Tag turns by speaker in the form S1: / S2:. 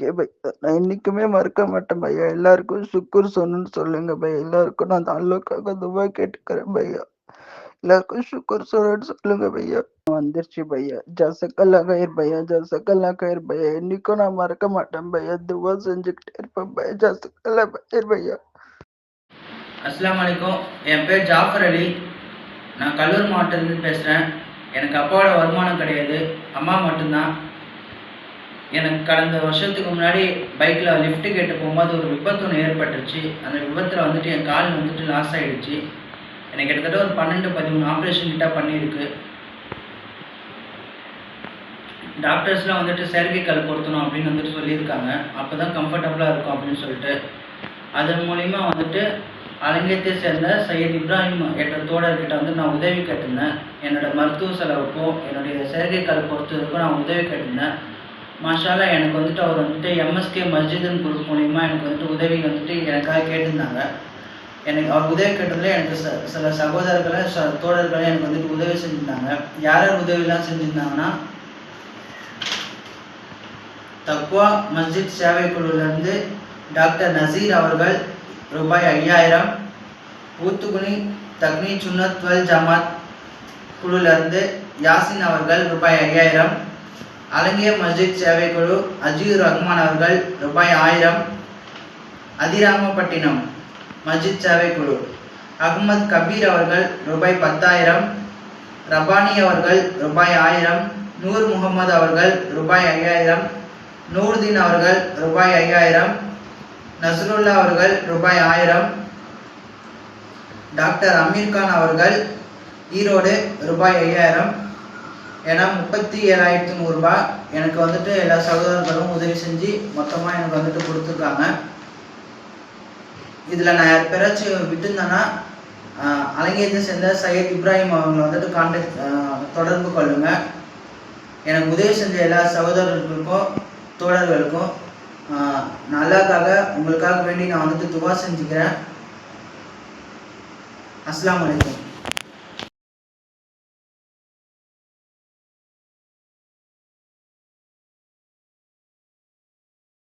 S1: Okay பையா. நான் என்னைக்குமே மறக்க மாட்டேன் பையா. எல்லாருக்கும் சுக்குர் சொன்னு சொல்லுங்க பையா. எல்லாருக்கும் நான் அல்லாஹ்க்காக துவா கேட்டுக்கிறேன் பையா. எல்லாருக்கும் சுக்குர் சொன்னு சொல்லுங்க பையா. வந்துருச்சு பையா. ஜஸக்கல்லா கயிர் பையா. ஜஸக்கல்லா கயிர் பையா. என்னைக்கும் நான் மறக்க மாட்டேன் பையா. துவா செஞ்சுக்கிட்டே இருப்பேன் பையா. ஜஸக்கல்லா கயிர் பையா.
S2: அஸ்ஸலாமு அலைக்கும். என் பேர் ஜாஃபர் அலி. நான் கல்லூர் மாவட்டத்துலேருந்து பேசுகிறேன். எனக்கு அப்பாவோட வருமானம் கிடையாது, அம்மா மட்டும்தான். எனக்கு கடந்த வருஷத்துக்கு முன்னாடி பைக்கில் லிஃப்ட்டு கேட்டு போகும்போது ஒரு விபத்து ஒன்று ஏற்பட்டுருச்சு. அந்த விபத்தில் வந்துட்டு என் கால் வந்துட்டு லாஸ் ஆகிடுச்சு. எனக்கு கிட்டத்தட்ட ஒரு 12-13 ஆப்ரேஷன் கிட்ட பண்ணியிருக்கு. டாக்டர்ஸ்லாம் வந்துட்டு செயற்கைக்கால் பொருத்தணும் அப்படின்னு வந்துட்டு சொல்லியிருக்காங்க. அப்போ தான் கம்ஃபர்டபுளாக இருக்கும் அப்படின்னு சொல்லிட்டு அதன் மூலிமா வந்துட்டு அலங்கேயத்தை சேர்ந்த சையத் இப்ராஹிம் என்ற தோழர்கிட்ட வந்து நான் உதவி கேட்டிருந்தேன். என்னோடய மருத்துவ செலவுக்கும் என்னுடைய செயற்கைக்கால் பொறுத்ததுக்கும் நான் உதவி கேட்டிருந்தேன். மாஷால்லா எனக்கு வந்துட்டு அவர் வந்துட்டு எம்எஸ்கே மஸ்ஜிதன் குரூப் மூலிமா எனக்கு வந்துட்டு உதவி வந்துட்டு எனக்காக கேட்டிருந்தாங்க. எனக்கு அவர் உதவி கேட்டதில் எனக்கு சில சகோதரர்களை தோழர்களை எனக்கு வந்துட்டு உதவி செஞ்சுருந்தாங்க. யார் யார் உதவிலாம் செஞ்சுருந்தாங்கன்னா, தக்வா மஸ்ஜித் சேவை குழுவிலேருந்து டாக்டர் நசீர் அவர்கள் ரூபாய் 5000, ஊத்துக்குனி தக்னி சுன்னத் வல் ஜமாத் குழுவிலிருந்து யாசின் அவர்கள் ரூபாய் 5000, அலங்கிய மஸ்ஜித் சேவை குழு அஜீர் ரஹ்மான் அவர்கள் ரூபாய் 1000, அதிராமப்பட்டினம் மஸ்ஜித் சேவை குழு அகமது கபீர் அவர்கள் ரூபாய் 10,000, ரபானி அவர்கள் ரூபாய் 1000, நூர் முகமது அவர்கள் ரூபாய் 5000, நூர்தீன் அவர்கள் ரூபாய் 5000, நஸ்ருல்லா அவர்கள் ரூபாய் 1000, டாக்டர் அமீர்கான் அவர்கள் ஈரோடு ரூபாய் 5000. ஏன்னா 37,100 ரூபாய் எனக்கு வந்துட்டு எல்லா சகோதரர்களும் உதவி செஞ்சு மொத்தமாக எனக்கு வந்துட்டு கொடுத்துருக்காங்க. இதில் நான் யார் பேராச்சும் விட்டுருந்தேன்னா அலங்கேயத்தை சேர்ந்த சையத் இப்ராஹிம் அவங்களை வந்துட்டு தொடர்பு கொள்ளுங்க. எனக்கு உதவி செஞ்ச எல்லா சகோதரர்களுக்கும் தோழர்களுக்கும் நல்லாக்காக உங்களுக்காக வேண்டி நான் வந்துட்டு துவா செஞ்சுக்கிறேன். அஸ்ஸலாமு அலைக்கும்.